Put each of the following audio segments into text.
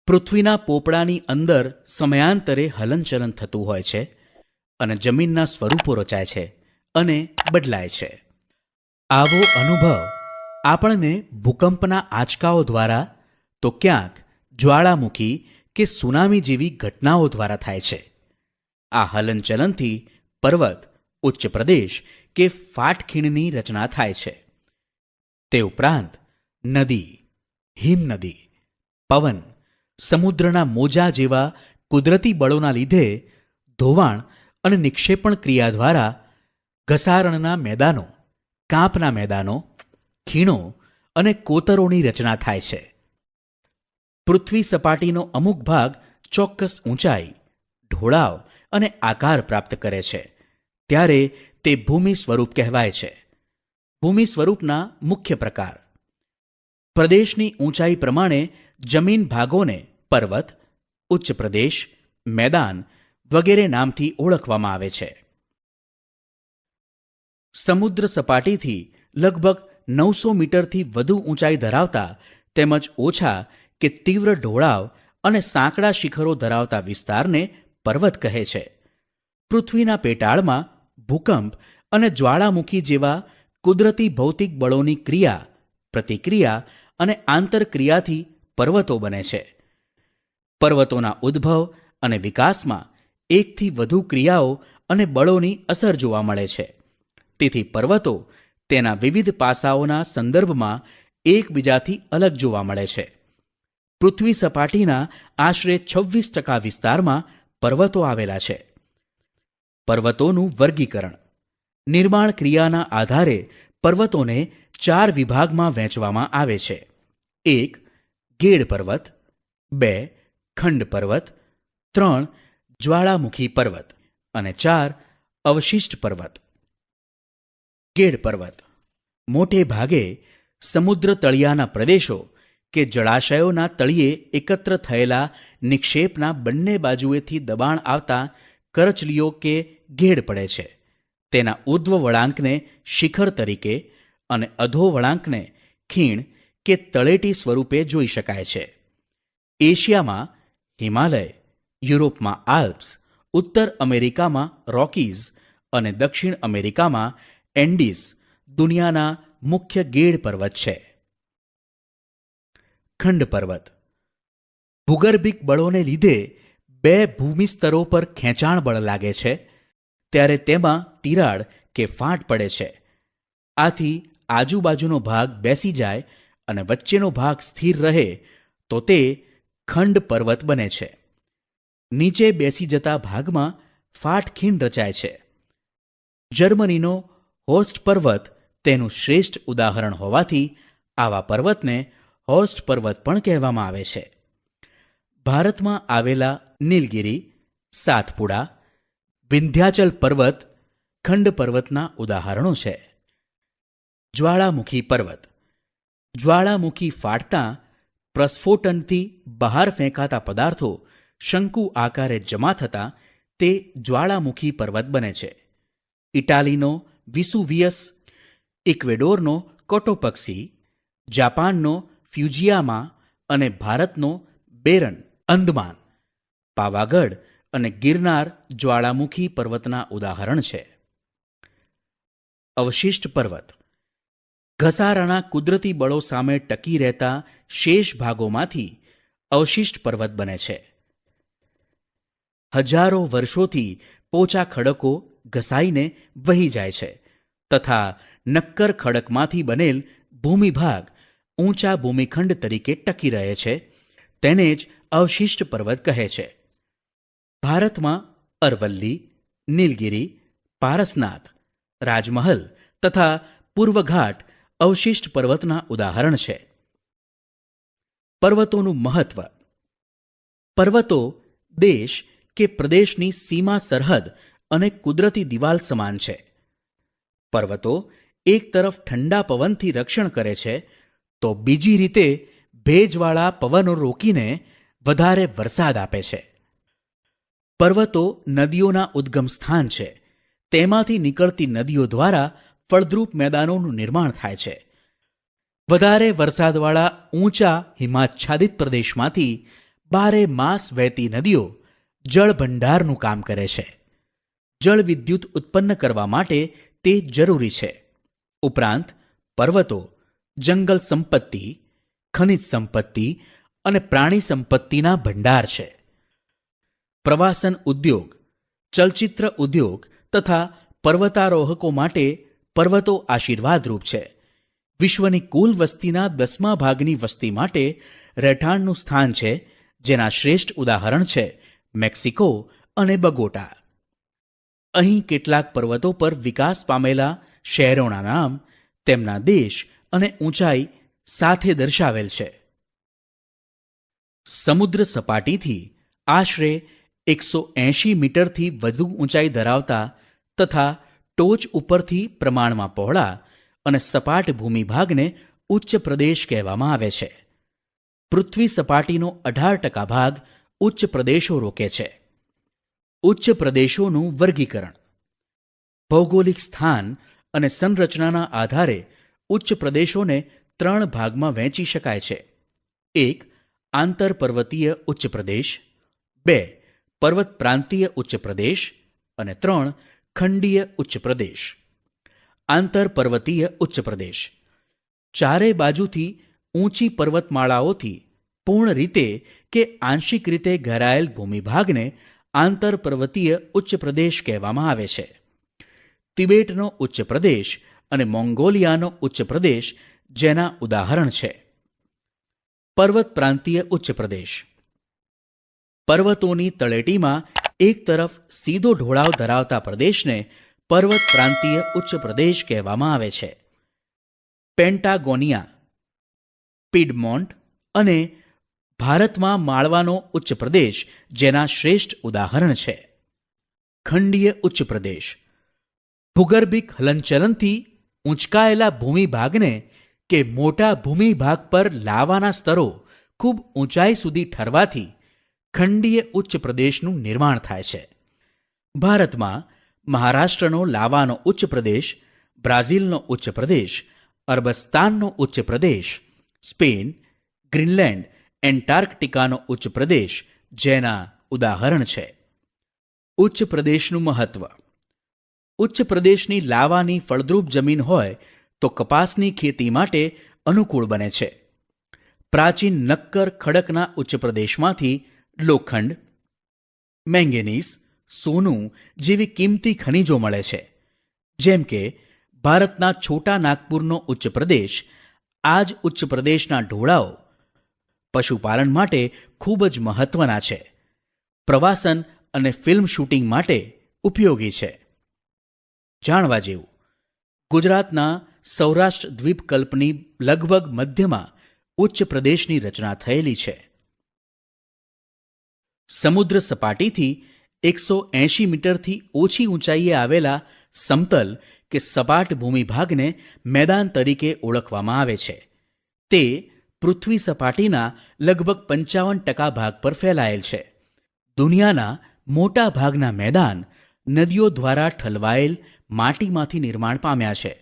પૃથ્વીના પોપડાની અંદર સમયાંતરે હલનચલન થતું હોય છે અને જમીનના સ્વરૂપો રચાય છે અને બદલાય છે. આવો અનુભવ આપણને ભૂકંપના આંચકાઓ દ્વારા તો ક્યાંક જ્વાળામુખી કે સુનામી જેવી ઘટનાઓ દ્વારા થાય છે. આ હલનચલનથી પર્વત, ઉચ્ચ પ્રદેશ કે ફાટખીણની રચના થાય છે. તે ઉપરાંત નદી, હિમનદી, પવન, સમુદ્રના મોજા જેવા કુદરતી બળોના લીધે ધોવાણ અને નિક્ષેપણ ક્રિયા દ્વારા ઘસારણના મેદાનો, કાંપના મેદાનો, ખીણો અને કોતરોની રચના થાય છે. પૃથ્વી સપાટીનો અમુક ભાગ ચોક્કસ ઊંચાઈ, ઢોળાવ અને આકાર પ્રાપ્ત કરે છે ત્યારે તે ભૂમિ સ્વરૂપ કહેવાય છે. ભૂમિ સ્વરૂપના મુખ્ય પ્રકાર: પ્રદેશની ઊંચાઈ પ્રમાણે જમીન ભાગોને પર્વત, ઉચ્ચ પ્રદેશ, મેદાન વગેરે નામથી ઓળખવામાં આવે છે. સમુદ્ર સપાટીથી લગભગ 900 મીટરથી વધુ ઊંચાઈ ધરાવતા તેમજ ઓછા કે તીવ્ર ઢોળાવ અને સાંકડા શિખરો ધરાવતા વિસ્તારને પર્વત કહે છે. પૃથ્વીના પેટાળમાં ભૂકંપ અને જ્વાળામુખી જેવા કુદરતી ભૌતિક બળોની ક્રિયા, પ્રતિક્રિયા અને આંતરક્રિયાથી પર્વતો બને છે. પર્વતોના ઉદ્ભવ અને વિકાસમાં એકથી વધુ ક્રિયાઓ અને બળોની અસર જોવા મળે છે. તેથી પર્વતો તેના વિવિધ પાસાઓના સંદર્ભમાં એકબીજાથી અલગ જોવા મળે છે. પૃથ્વી સપાટીના આશરે 26% વિસ્તારમાં પર્વતો આવેલા છે. પર્વતોનું વર્ગીકરણ: નિર્માણ ક્રિયાના આધારે પર્વતોને 4 વિભાગમાં વહેંચવામાં આવે છે. 1. ગેડ પર્વત, 2. ખંડ પર્વત, 3. જ્વાળામુખી પર્વત અને 4. અવશિષ્ટ પર્વત. ગેડ પર્વત મોટે ભાગે સમુદ્ર તળિયાના પ્રદેશો કે જળાશયોના તળિયે એકત્ર થયેલા નિક્ષેપના બંને બાજુએથી દબાણ આવતા કરચલીઓ કે ગેડ પડે છે. તેના ઉર્ધ્વ વળાંકને શિખર તરીકે અને અધો વળાંકને ખીણ કે તળેટી સ્વરૂપે જોઈ શકાય છે. એશિયામાં હિમાલય, યુરોપમાં આલ્પ્સ, ઉત્તર અમેરિકામાં રોકીઝ અને દક્ષિણ અમેરિકામાં એન્ડીઝ દુનિયાના મુખ્ય ગેડ પર્વત છે. ખંડ પર્વત ભૂગર્ભિક બળોને લીધે 2 ભૂમિ સ્તરો પર ખેંચાણ બળ લાગે છે ત્યારે તેમાં તિરાડ કે ફાટ પડે છે. આથી આજુબાજુનો ભાગ બેસી જાય અને વચ્ચેનો ભાગ સ્થિર રહે તો તે ખંડ પર્વત બને છે. નીચે બેસી જતા ભાગમાં ફાટખીણ રચાય છે. જર્મનીનો હોર્સ્ટ પર્વત તેનું શ્રેષ્ઠ ઉદાહરણ હોવાથી આવા પર્વતને હોર્સ્ટ પર્વત પણ કહેવામાં આવે છે. ભારતમાં આવેલા નીલગિરી, સાતપુડા, વિંધ્યાચલ પર્વત ખંડ પર્વતના ઉદાહરણો છે. જ્વાળામુખી પર્વત જ્વાળામુખી ફાટતા પ્રસ્ફોટનથી બહાર ફેંકાતા પદાર્થો શંકુ આકારે જમા થતાં તે જ્વાળામુખી પર્વત બને છે. ઇટાલીનો વિસુવિયસ, ઇક્વેડોરનો કોટોપક્સી, જાપાનનો ફ્યુજિયામા અને ભારતનો બેરન અંદમાન, પાવાગઢ અને ગિરનાર જ્વાળામુખી પર્વતના ઉદાહરણ છે. અવશિષ્ટ પર્વત ઘસારાના કુદરતી બળો સામે ટકી રહેતા શેષ ભાગોમાંથી અવશિષ્ટ પર્વત બને છે. હજારો વર્ષોથી પોચા ખડકો ઘસાઈને વહી જાય છે તથા નક્કર ખડકમાંથી બનેલ ભૂમિભાગ ઊંચા ભૂમિખંડ તરીકે ટકી રહે છે. તેને જ અવશિષ્ટ પર્વત કહે છે. ભારતમાં અરવલ્લી, નીલગિરી, પારસનાથ, રાજમહલ તથા પૂર્વઘાટ અવશિષ્ટ પર્વતના ઉદાહરણ છે. પર્વતોનું મહત્વ: પર્વતો દેશ કે પ્રદેશની સીમા સરહદ અને કુદરતી દિવાલ સમાન છે. પર્વતો એક તરફ ઠંડા પવનથી રક્ષણ કરે છે તો બીજી રીતે ભેજવાળા પવનો રોકીને વધારે વરસાદ આપે છે. પર્વતો નદીઓના ઉદ્ગમ સ્થાન છે. તેમાંથી નીકળતી નદીઓ દ્વારા ફળદ્રુપ મેદાનોનું નિર્માણ થાય છે. વધારે વરસાદવાળા ઊંચા હિમાચ્છાદિત પ્રદેશમાંથી બારે માસ વહેતી નદીઓ જળ ભંડારનું કામ કરે છે. જળ વિદ્યુત ઉત્પન્ન કરવા માટે તે જરૂરી છે. ઉપરાંત પર્વતો જંગલ સંપત્તિ, ખનિજ સંપત્તિ અને પ્રાણી સંપત્તિના ભંડાર છે. પ્રવાસન ઉદ્યોગ, ચલચિત્ર ઉદ્યોગ તથા પર્વતારોહકો માટે પર્વતો આશીર્વાદરૂપ છે. વિશ્વની કુલ વસ્તીના 10મા ભાગની વસ્તી માટે રહેઠાણનું સ્થાન છે, જેના શ્રેષ્ઠ ઉદાહરણ છે મેક્સિકો અને બગોટા. અહીં કેટલાક પર્વતો પર વિકાસ પામેલા શહેરોના નામ, તેમના દેશ અને ઊંચાઈ સાથે દર્શાવેલ છે. સમુદ્ર સપાટીથી આશરે 180 મીટરથી વધુ ઊંચાઈ ધરાવતા તથા ટોચ ઉપરથી પ્રમાણમાં પહોળા અને સપાટ ભૂમિભાગને ઉચ્ચ પ્રદેશ કહેવામાં આવે છે. પૃથ્વી સપાટીનો 18% ભાગ ઉચ્ચ પ્રદેશો રોકે છે. ઉચ્ચ પ્રદેશોનું વર્ગીકરણ. ભૌગોલિક સ્થાન અને સંરચનાના આધારે ઉચ્ચ પ્રદેશોને 3 ભાગમાં વહેંચી શકાય છે. 1. આંતર પર્વતીય ઉચ્ચ પ્રદેશ, 2. પર્વત પ્રાંતીય ઉચ્ચ પ્રદેશ અને 3. ખંડીય ઉચ્ચ પ્રદેશ. આંતર પર્વતીય ઉચ્ચ પ્રદેશ ચારે બાજુથી ઊંચી પર્વતમાળાઓથી પૂર્ણ રીતે કે આંશિક રીતે ઘેરાયેલ ભૂમિભાગને આંતર પર્વતીય ઉચ્ચ પ્રદેશ કહેવામાં આવે છે. તિબેટનો ઉચ્ચ પ્રદેશ અને મોંગોલિયાનો ઉચ્ચ પ્રદેશ જેના ઉદાહરણ છે. પર્વત પ્રાંતીય ઉચ્ચ પ્રદેશ પર્વતોની તળેટીમાં એક તરફ સીધો ઢોળાવ ધરાવતા પ્રદેશને પર્વત પ્રાંતીય ઉચ્ચ પ્રદેશ કહેવામાં આવે છે. પેન્ટાગોનિયા, પિડમોન્ટ અને ભારતમાં માળવાનો ઉચ્ચ પ્રદેશ જેના શ્રેષ્ઠ ઉદાહરણ છે. ખંડીય ઉચ્ચ પ્રદેશ ભૂગર્ભિક હલનચલનથી ઊંચકાયેલા ભૂમિભાગને કે મોટા ભૂમિભાગ પર લાવાના સ્તરો ખૂબ ઊંચાઈ સુધી ઠરવાથી ખંડીય ઉચ્ચ પ્રદેશનું નિર્માણ થાય છે. ભારતમાં મહારાષ્ટ્રનો લાવાનો ઉચ્ચ પ્રદેશ, બ્રાઝિલનો ઉચ્ચ પ્રદેશ, અરબસ્તાનનો ઉચ્ચ પ્રદેશ, સ્પેન, ગ્રીનલેન્ડ, એન્ટાર્કટિકાનો ઉચ્ચ પ્રદેશ જેના ઉદાહરણ છે. ઉચ્ચ પ્રદેશનું મહત્વ. ઉચ્ચ પ્રદેશની લાવાની ફળદ્રુપ જમીન હોય તો કપાસની ખેતી માટે અનુકૂળ બને છે. પ્રાચીન નક્કર ખડકના ઉચ્ચ પ્રદેશમાંથી લોખંડ, મેંગેનીઝ, સોનું જેવી કિંમતી ખનિજો મળે છે. જેમ કે ભારતના છોટા નાગપુરનો ઉચ્ચ પ્રદેશ, આ જ ઉચ્ચ પ્રદેશના ઢોળાવો પશુપાલન માટે ખૂબ જ મહત્વના છે. પ્રવાસન અને ફિલ્મ શૂટિંગ માટે ઉપયોગી છે. જાણવા જેવું, ગુજરાતના સૌરાષ્ટ્ર દ્વીપકલ્પની લગભગ મધ્યમાં ઉચ્ચ પ્રદેશની રચના થયેલી છે. સમુદ્ર સપાટીથી 180 મીટરથી ઓછી ઊંચાઈએ આવેલા સમતલ કે સપાટ ભૂમિભાગને મેદાન તરીકે ઓળખવામાં આવે છે. તે પૃથ્વી સપાટીના લગભગ 55% ભાગ પર ફેલાયેલ છે. દુનિયાના મોટા ભાગના મેદાન નદીઓ દ્વારા ઠલવાયેલ માટીમાંથી નિર્માણ પામ્યા છે.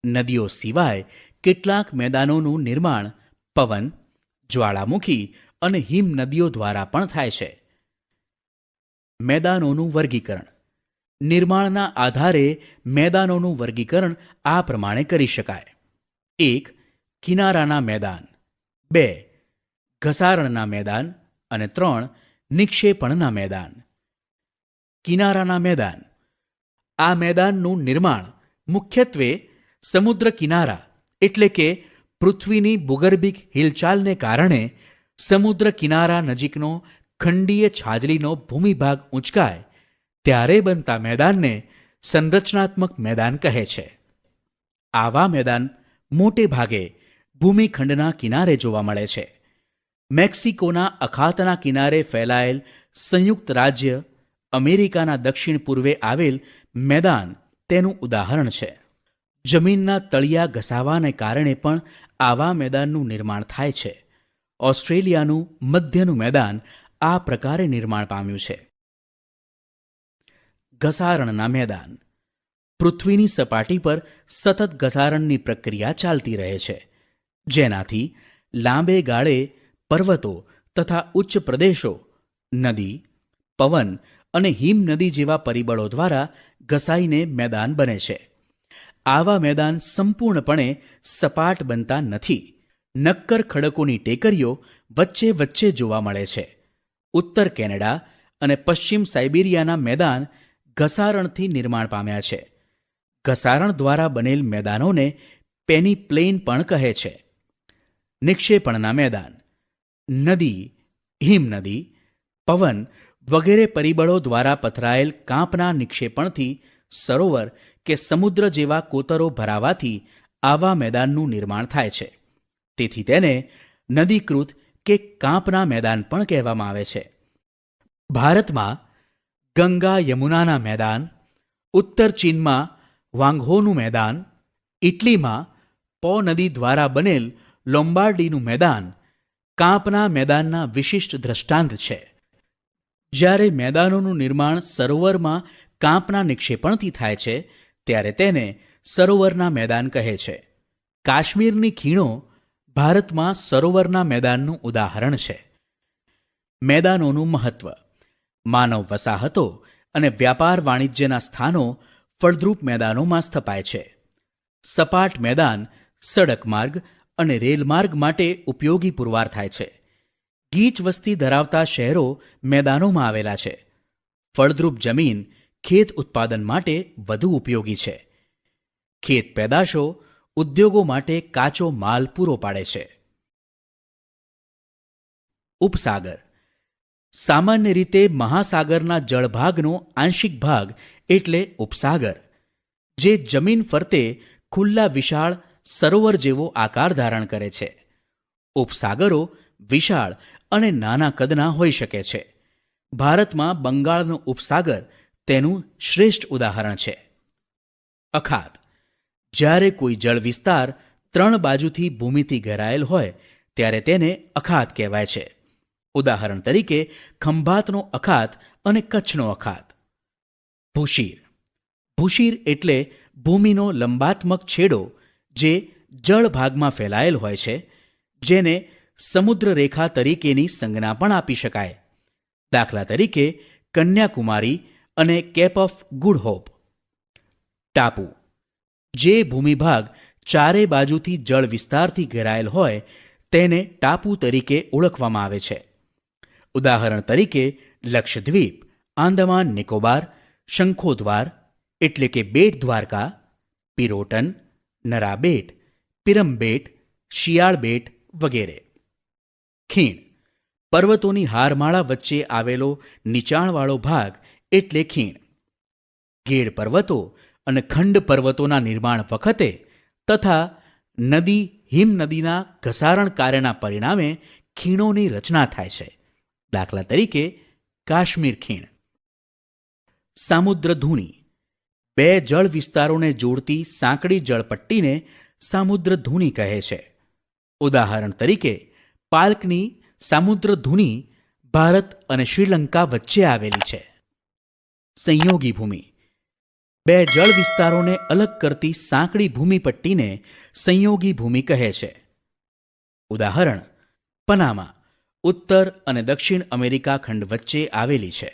નદીઓ સિવાય કેટલાક મેદાનોનું નિર્માણ પવન, જ્વાળામુખી અને હિમ નદીઓ દ્વારા પણ થાય છે. મેદાનોનું વર્ગીકરણ. નિર્માણના આધારે મેદાનોનું વર્ગીકરણ આ પ્રમાણે કરી શકાય. 1. કિનારાના મેદાન, 2. ઘસારણના મેદાન અને 3. નિક્ષેપણના મેદાન. કિનારાના મેદાન. આ મેદાનનું નિર્માણ મુખ્યત્વે સમુદ્ર કિનારા એટલે કે પૃથ્વીની ભૂગર્ભિક હિલચાલને કારણે સમુદ્ર કિનારા નજીકનો ખંડીય છાજલીનો ભૂમિભાગ ઊંચકાય ત્યારે બનતા મેદાનને સંરચનાત્મક મેદાન કહે છે. આવા મેદાન મોટે ભાગે ભૂમિખંડના કિનારે જોવા મળે છે. મેક્સિકોના અખાતના કિનારે ફેલાયેલ સંયુક્ત રાજ્ય અમેરિકાના દક્ષિણ પૂર્વે આવેલ મેદાન તેનું ઉદાહરણ છે. જમીનના તળિયા ઘસાવાને કારણે પણ આવા મેદાનનું નિર્માણ થાય છે. ઓસ્ટ્રેલિયાનું મધ્યનું મેદાન આ પ્રકારે નિર્માણ પામ્યું છે. ઘસારણના મેદાન. પૃથ્વીની સપાટી પર સતત ઘસારણની પ્રક્રિયા ચાલતી રહે છે, જેનાથી લાંબે ગાળે પર્વતો તથા ઉચ્ચ પ્રદેશો નદી, પવન અને હિમનદી જેવા પરિબળો દ્વારા ઘસાઈને મેદાન બને છે. આવા મેદાન સંપૂર્ણપણે સપાટ બનતા નથી. નક્કર ખડકોની ટેકરીઓ વચ્ચે વચ્ચે જોવા મળે છે. ઉત્તર કેનેડા અને પશ્ચિમ સાઇબિરિયાના મેદાન ઘસારણથી નિર્માણ પામ્યા છે. ઘસારણ દ્વારા બનેલ મેદાનોને પેની પ્લેન પણ કહે છે. નિક્ષેપણના મેદાન નદી, હિમનદી, પવન વગેરે પરિબળો દ્વારા પથરાયેલ કાંપના નિક્ષેપણથી સરોવર કે સમુદ્ર જેવા કોતરો ભરાવાથી આવા મેદાનનું નિર્માણ થાય છે. તેથી તેને નદીકૃત કે કાંપના મેદાન પણ કહેવામાં આવે છે. ભારતમાં ગંગા યમુનાના મેદાન, ઉત્તર ચીનમાં વાંગહોનું મેદાન, ઇટલીમાં પો નદી દ્વારા બનેલ લોમ્બાર્ડીનું મેદાન કાંપના મેદાનના વિશિષ્ટ દ્રષ્ટાંત છે. જ્યારે મેદાનોનું નિર્માણ સરોવરમાં કાંપના નિક્ષેપણથી થાય છે ત્યારે તેને સરોવરના મેદાન કહે છે. કાશ્મીરની ખીણો ભારતમાં સરોવરના મેદાનનું ઉદાહરણ છે. મેદાનોનું મહત્વ માનવ વસાહતો અને વ્યાપાર વાણિજ્યના સ્થાનો ફળદ્રુપ મેદાનોમાં સ્થપાય છે. સપાટ મેદાન સડક માર્ગ અને રેલમાર્ગ માટે ઉપયોગી પુરવાર થાય છે. ગીચ વસ્તી ધરાવતા શહેરો મેદાનોમાં આવેલા છે. ફળદ્રુપ જમીન ખેત ઉત્પાદન માટે વધુ ઉપયોગી છે. ખેત પેદાશો ઉદ્યોગો માટે કાચો માલ પૂરો પાડે છે. ઉપસાગર સામાન્ય રીતે મહાસાગરના જળભાગનો આંશિક ભાગ એટલે ઉપસાગર, જે જમીન ફરતે ખુલ્લા વિશાળ સરોવર જેવો આકાર ધારણ કરે છે. ઉપસાગરો વિશાળ અને નાના કદના હોઈ શકે છે. ભારતમાં બંગાળનો ઉપસાગર તેનું શ્રેષ્ઠ ઉદાહરણ છે. અખાત જ્યારે કોઈ જળ વિસ્તાર 3 બાજુથી ભૂમિથી ઘેરાયેલ હોય ત્યારે તેને અખાત કહેવાય છે. ઉદાહરણ તરીકે ખંભાતનો અખાત અને કચ્છનો અખાત. ભૂશીર ભૂશીર એટલે ભૂમિનો લંબાત્મક છેડો જે જળ ભાગમાં ફેલાયેલ હોય છે, જેને સમુદ્ર રેખા તરીકેની સંજ્ઞા પણ આપી શકાય. દાખલા તરીકે કન્યાકુમારી અને કેપ ઓફ ગુડ હોપ. ટાપુ જે ભૂમિભાગ ચારે બાજુથી જળ વિસ્તારથી ઘેરાયેલ હોય તેને ટાપુ તરીકે ઓળખવામાં આવે છે. ઉદાહરણ તરીકે લક્ષદ્વીપ, આંદામાન નિકોબાર, શંખોદ્વાર એટલે કે બેટ દ્વારકા, પિરોટન, નરાબેટ, પિરમબેટ, શિયાળ બેટ વગેરે. ખીણ પર્વતોની હારમાળા વચ્ચે આવેલો નીચાણવાળો ભાગ એટલે ખીણ. ગેડ પર્વતો અને ખંડ પર્વતોના નિર્માણ વખતે તથા નદી હિમનદીના ઘસારણ કાર્યના પરિણામે ખીણોની રચના થાય છે. દાખલા તરીકે કાશ્મીર ખીણ. સામુદ્રધુની 2 જળ વિસ્તારોને જોડતી સાંકડી જળપટ્ટીને સામુદ્રધુની કહે છે. ઉદાહરણ તરીકે પાલ્કની સામુદ્રધુની ભારત અને શ્રીલંકા વચ્ચે આવેલી છે. સંયોગી ભૂમિ 2 જળ વિસ્તારોને અલગ કરતી સાંકડી ભૂમિપટ્ટીને સંયોગી ભૂમિ કહે છે. ઉદાહરણ પનામા ઉત્તર અને દક્ષિણ અમેરિકા ખંડ વચ્ચે આવેલી છે.